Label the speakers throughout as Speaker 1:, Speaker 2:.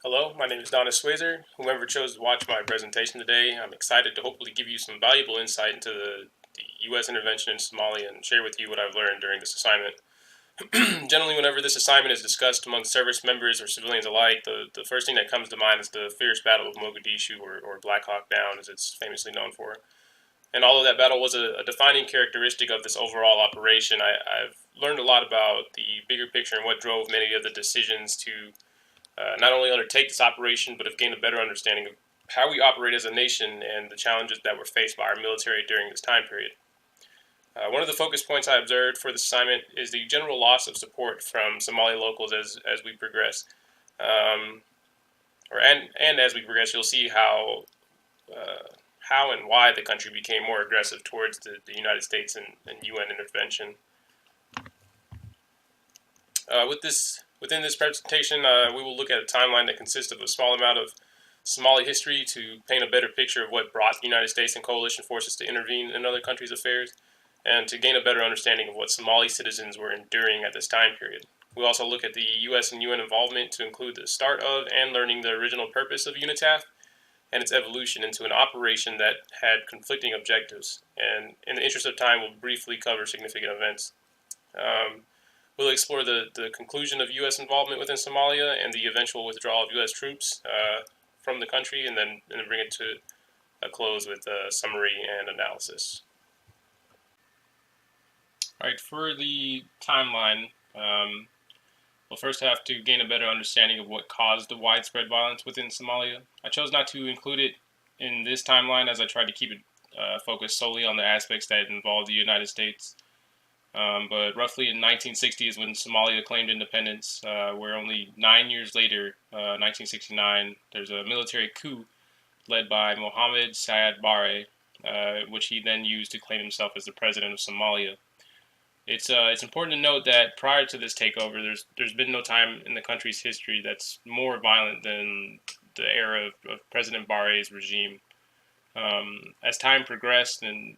Speaker 1: Hello, my name is Swayzer. Whoever chose to watch my presentation today, I'm excited to hopefully give you some valuable insight into the U.S. intervention in Somalia and share with you what I've learned during this assignment. Generally, whenever this assignment is discussed among service members or civilians alike, the first thing that comes to mind is the fierce Battle of Mogadishu, or Black Hawk Down, as it's famously known for. And although that battle was a defining characteristic of this overall operation, I've learned a lot about the bigger picture and what drove many of the decisions to not only undertake this operation, but have gained a better understanding of how we operate as a nation and the challenges that were faced by our military during this time period. One of the focus points I observed for this assignment is the general loss of support from Somali locals as we progress. Um, and as we progress, you'll see how and why the country became more aggressive towards the United States and UN intervention. Within this presentation, we will look at a timeline that consists of a small amount of Somali history to paint a better picture of what brought the United States and coalition forces to intervene in other countries' affairs, and to gain a better understanding of what Somali citizens were enduring at this time period. We'll also look at the U.S. and UN involvement to include the start of and learning the original purpose of UNITAF and its evolution into an operation that had conflicting objectives. And in the interest of time, we'll briefly cover significant events. Um, We'll explore the conclusion of U.S. involvement within Somalia and the eventual withdrawal of U.S. troops from the country, and then bring it to a close with a summary and analysis. All right, for the timeline, we'll first have to gain a better understanding of what caused the widespread violence within Somalia. I chose not to include it in this timeline as I tried to keep it focused solely on the aspects that involved the United States. But roughly in 1960 is when Somalia claimed independence, where only 9 years later, 1969, there's a military coup led by Mohammed Siad Barre, which he then used to claim himself as the president of Somalia. It's important to note that prior to this takeover, there's been no time in the country's history that's more violent than the era of President Barre's regime. As time progressed and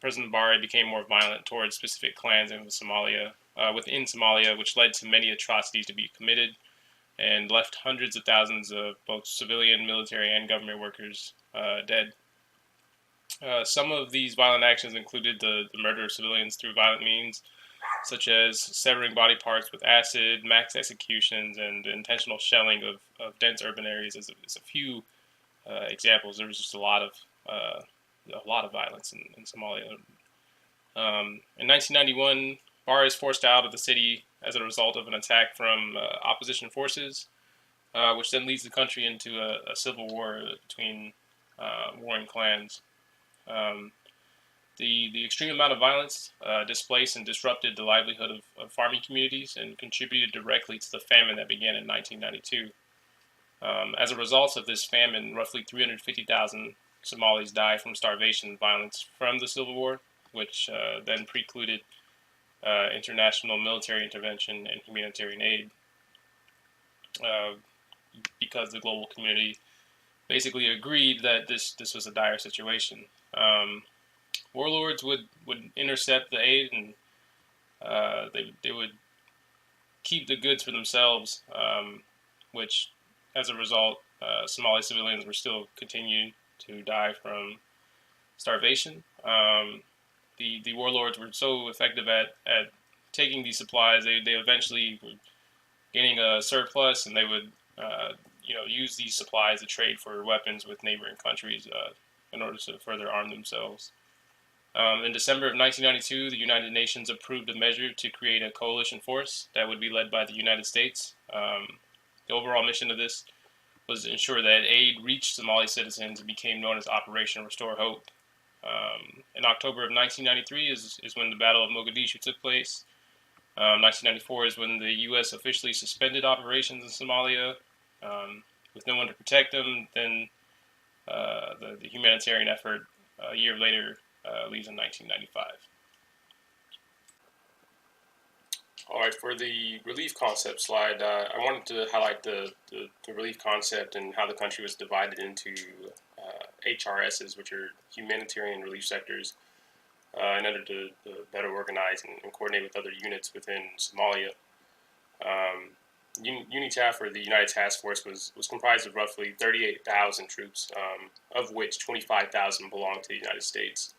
Speaker 1: President Barre became more violent towards specific clans within Somalia, which led to many atrocities to be committed and left hundreds of thousands of both civilian, military, and government workers dead. Some of these violent actions included the murder of civilians through violent means, such as severing body parts with acid, mass executions, and intentional shelling of dense urban areas as a few examples. There was just a lot of violence in Somalia. In 1991, Barre is forced out of the city as a result of an attack from opposition forces, which then leads the country into a civil war between warring clans. Um, the extreme amount of violence displaced and disrupted the livelihood of farming communities and contributed directly to the famine that began in 1992. As a result of this famine, roughly 350,000 Somalis died from starvation and violence from the civil war, which then precluded international military intervention and humanitarian aid uh, because the global community basically agreed that this was a dire situation. Warlords would intercept the aid, and they would keep the goods for themselves, which as a result, Somali civilians were still continuing to die from starvation. The warlords were so effective at taking these supplies, they eventually were gaining a surplus, and they would use these supplies to trade for weapons with neighboring countries in order to further arm themselves. In December of 1992, the United Nations approved a measure to create a coalition force that would be led by the United States. The overall mission of this was to ensure that aid reached Somali citizens and became known as Operation Restore Hope. In October of 1993 is when the Battle of Mogadishu took place. 1994 is when the U.S. officially suspended operations in Somalia. With no one to protect them, then the humanitarian effort a year later leaves in 1995. All right, for the relief concept slide, I wanted to highlight the relief concept and how the country was divided into HRSs, which are humanitarian relief sectors, in order to better organize and coordinate with other units within Somalia. Um, UNITAF, or the United Task Force, was comprised of roughly 38,000 troops, of which 25,000 belonged to the United States.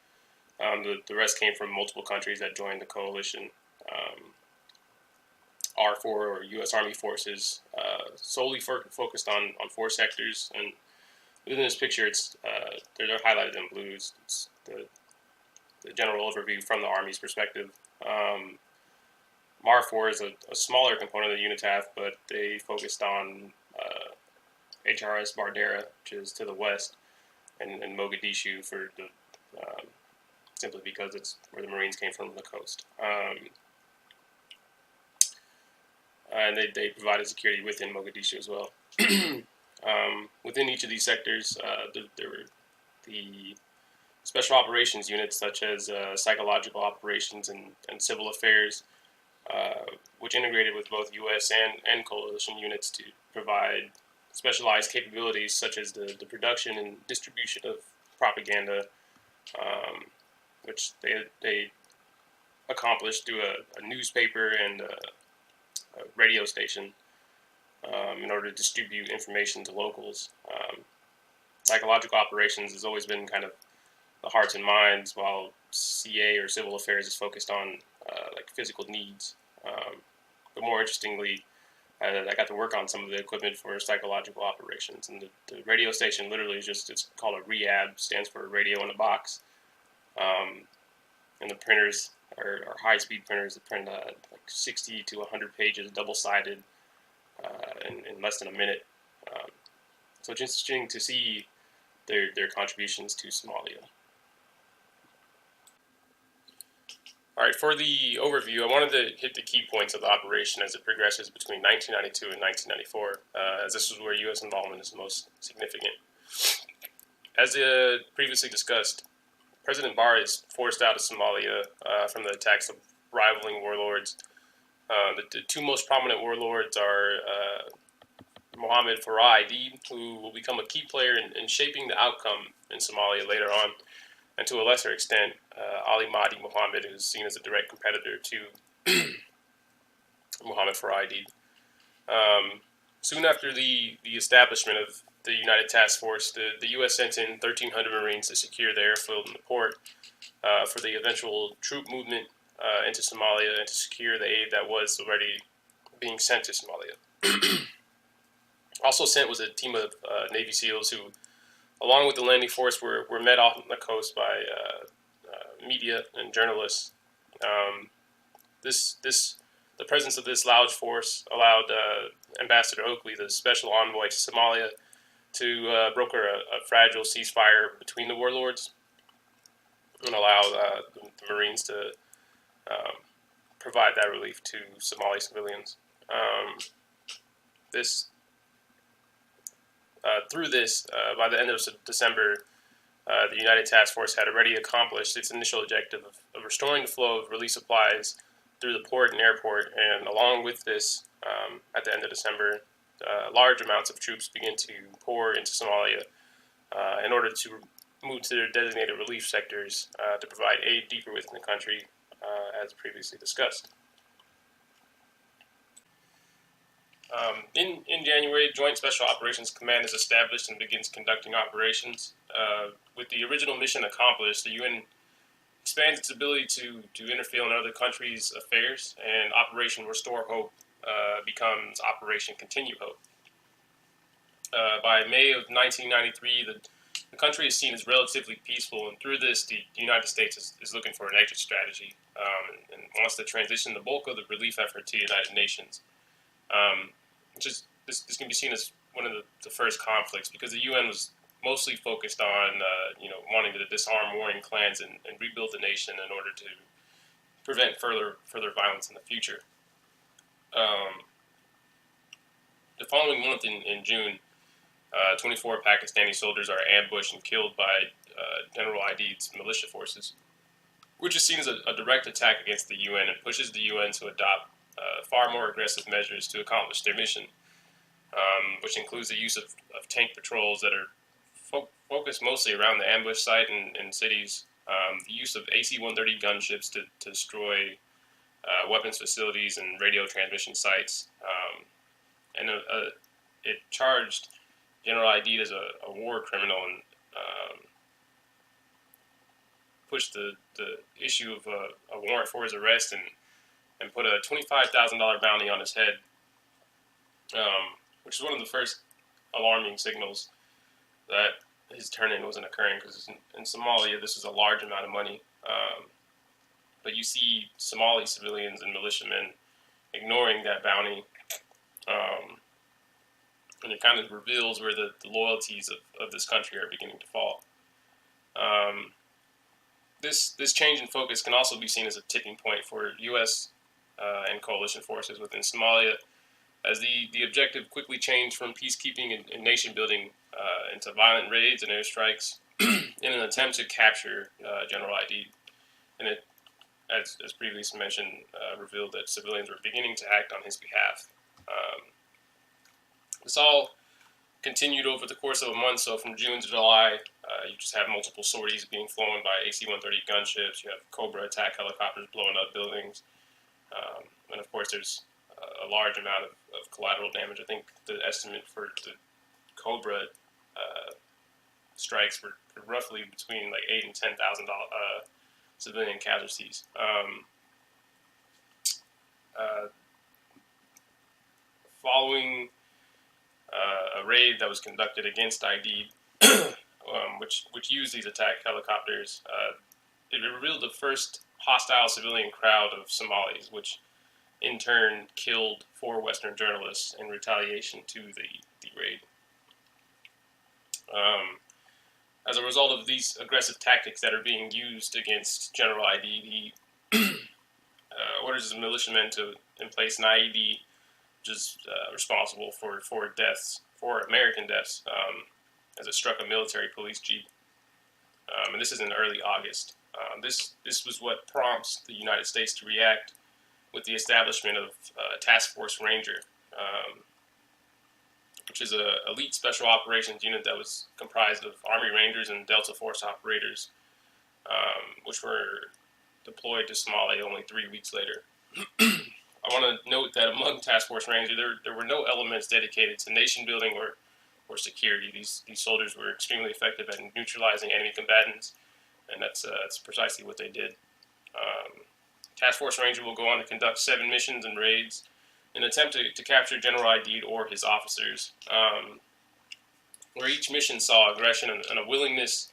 Speaker 1: The rest came from multiple countries that joined the coalition. R4, or U.S. Army forces, solely focused on four sectors. And within this picture, they're highlighted in blue. It's the general overview from the Army's perspective. MAR4 is a smaller component of the UNITAF, but they focused on HRS Bardera, which is to the west, and Mogadishu for simply because it's where the Marines came from the coast. And they provided security within Mogadishu as well. Within each of these sectors, there were the special operations units, such as psychological operations and civil affairs, which integrated with both U.S. and coalition units to provide specialized capabilities, such as the production and distribution of propaganda, which they accomplished through a newspaper and a radio station in order to distribute information to locals. Psychological operations has always been kind of the hearts and minds, while CA, or civil affairs, is focused on like physical needs. But more interestingly, I got to work on some of the equipment for psychological operations, and the radio station literally is it's called a REAB, stands for Radio in a Box. And the printers are high-speed printers that print like 60 to 100 pages, double-sided, in less than a minute. So it's interesting to see their contributions to Somalia. All right, for the overview, I wanted to hit the key points of the operation as it progresses between 1992 and 1994, as this is where U.S. involvement is most significant. As previously discussed, President Barr is forced out of Somalia from the attacks of rivaling warlords. The two most prominent warlords are Mohammed Farah Aidid, who will become a key player in shaping the outcome in Somalia later on, and to a lesser extent, Ali Mahdi Mohammed, who is seen as a direct competitor to Mohammed Farah Aidid. Soon after the establishment of the United Task Force, the U.S. sent in 1,300 Marines to secure the airfield and the port for the eventual troop movement into Somalia and to secure the aid that was already being sent to Somalia. Also sent was a team of Navy SEALs who, along with the landing force, were met off on the coast by media and journalists. The presence of this large force allowed Ambassador Oakley, the special envoy to Somalia, to broker a fragile ceasefire between the warlords and allow the Marines to provide that relief to Somali civilians. By the end of December, the United Task Force had already accomplished its initial objective of restoring the flow of relief supplies through the port and airport, and along with this, at the end of December, large amounts of troops began to pour into Somalia in order to move to their designated relief sectors to provide aid deeper within the country, as previously discussed. In January, Joint Special Operations Command is established and begins conducting operations. With the original mission accomplished, the UN expands its ability to interfere in other countries' affairs, and Operation Restore Hope becomes Operation Continue Hope. By May of 1993, the country is seen as relatively peaceful, and through this, the United States is looking for an exit strategy and wants to transition the bulk of the relief effort to the United Nations. This can be seen as one of the first conflicts, because the UN was mostly focused on wanting to disarm warring clans and rebuild the nation in order to prevent further violence in the future. The following month in June, 24 Pakistani soldiers are ambushed and killed by General Aidid's militia forces, which is seen as a direct attack against the UN and pushes the UN to adopt far more aggressive measures to accomplish their mission, which includes the use of tank patrols that are focused mostly around the ambush site and cities, the use of AC-130 gunships to destroy weapons facilities and radio transmission sites, it charged General Aidid as a war criminal and pushed the issue of a warrant for his arrest and put a $25,000 bounty on his head, which is one of the first alarming signals that his turn-in wasn't occurring, because in Somalia this is a large amount of money. But you see Somali civilians and militiamen ignoring that bounty, and it kind of reveals where the loyalties of this country are beginning to fall. This change in focus can also be seen as a tipping point for U.S. And coalition forces within Somalia, as the objective quickly changed from peacekeeping and nation building into violent raids and airstrikes in an attempt to capture General Aidid. And it, as previously mentioned, revealed that civilians were beginning to act on his behalf. This all continued over the course of a month. So from June to July, you just have multiple sorties being flown by AC-130 gunships. You have Cobra attack helicopters blowing up buildings. And of course, there's a large amount of collateral damage. I think the estimate for the Cobra strikes were roughly between like $8,000 and $10,000 civilian casualties. Following a raid that was conducted against Aidid, which used these attack helicopters, it revealed the first hostile civilian crowd of Somalis, which in turn killed 4 Western journalists in retaliation to the raid. As a result of these aggressive tactics that are being used against General Aidid, he orders his militiamen to emplace an IED, which is responsible for 4 American deaths, as it struck a military police jeep. And this is in early August. This was what prompts the United States to react with the establishment of Task Force Ranger, which is an elite special operations unit that was comprised of Army Rangers and Delta Force operators, which were deployed to Somalia only 3 weeks later. I want to note that among Task Force Ranger, there were no elements dedicated to nation building or security. These soldiers were extremely effective at neutralizing enemy combatants, and that's precisely what they did. Task Force Ranger will go on to conduct 7 missions and raids in an attempt to capture General Aidid or his officers, where each mission saw aggression and a willingness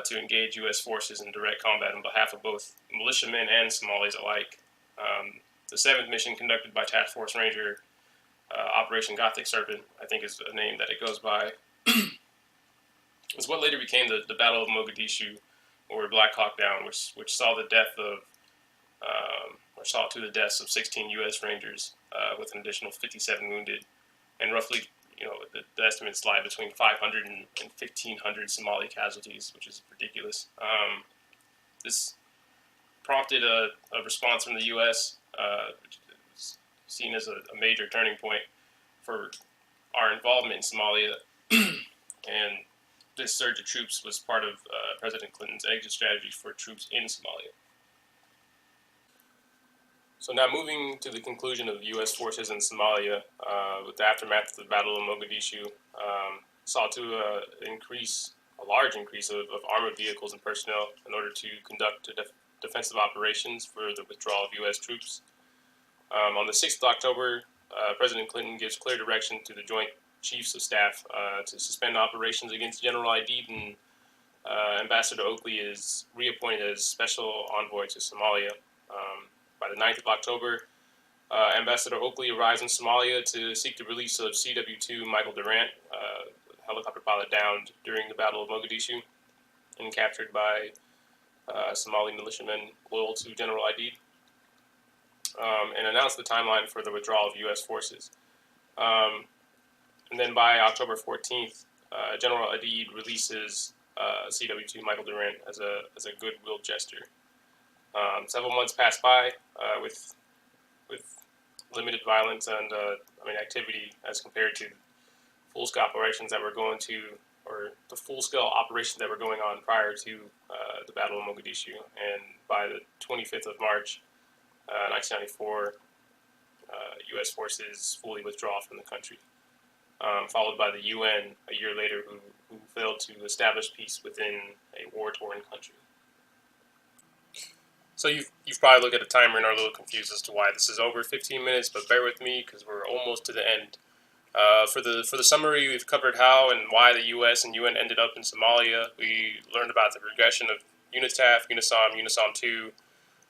Speaker 1: to engage U.S. forces in direct combat on behalf of both militiamen and Somalis alike. The 7th mission, conducted by Task Force Ranger, Operation Gothic Serpent, I think is a name that it goes by, is what later became the Battle of Mogadishu, or Black Hawk Down, which saw the death of, or saw to the deaths of 16 U.S. Rangers, with an additional 57 wounded, and roughly, the estimates lie between 500 and 1,500 Somali casualties, which is ridiculous. This prompted a response from the U.S., which is seen as a major turning point for our involvement in Somalia, and this surge of troops was part of President Clinton's exit strategy for troops in Somalia. So now moving to the conclusion of U.S. forces in Somalia, with the aftermath of the Battle of Mogadishu, saw to a large increase of armored vehicles and personnel in order to conduct defensive operations for the withdrawal of U.S. troops. On the 6th of October, President Clinton gives clear direction to the Joint Chiefs of Staff to suspend operations against General Aidid, and Ambassador Oakley is reappointed as Special Envoy to Somalia. By the 9th of October, Ambassador Oakley arrives in Somalia to seek the release of CW2 Michael Durant, helicopter pilot downed during the Battle of Mogadishu and captured by Somali militiamen loyal to General Aidid, and announced the timeline for the withdrawal of U.S. forces. And then by October 14th, General Aidid releases CW2 Michael Durant as a goodwill gesture. Several months passed by with limited violence and activity as compared to full-scale operations that were going to, or the full-scale operations that were going on prior to the Battle of Mogadishu. And by the 25th of March, 1994, U.S. forces fully withdraw from the country, followed by the UN a year later, who failed to establish peace within a war-torn country. So you've probably looked at the timer and are a little confused as to why this is over 15 minutes, but bear with me because we're almost to the end. For the summary, we've covered how and why the U.S. and UN ended up in Somalia. We learned about the regression of UNITAF, UNISOM, UNISOM 2,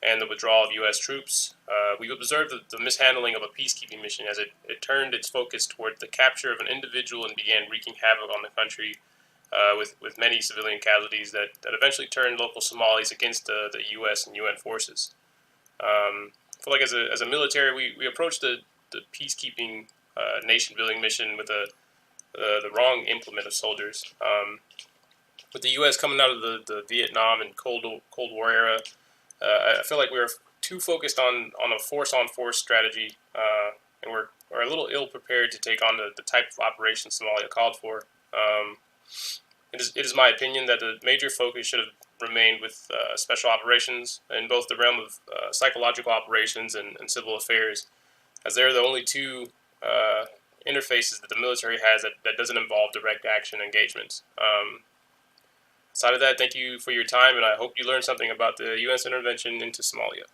Speaker 1: and the withdrawal of U.S. troops. We've observed the mishandling of a peacekeeping mission as it turned its focus toward the capture of an individual and began wreaking havoc on the country, with many civilian casualties that eventually turned local Somalis against the U.S. and UN forces. I feel like as a military, we approached the peacekeeping nation building mission with the wrong implement of soldiers. With the U.S. coming out of the Vietnam and Cold War era, I feel like we were too focused on a force on force strategy, and we're a little ill prepared to take on the type of operation Somalia called for. It is my opinion that the major focus should have remained with special operations in both the realm of psychological operations and civil affairs, as they're the only two interfaces that the military has that doesn't involve direct action engagements. Aside of that, thank you for your time, and I hope you learned something about the U.S. intervention into Somalia.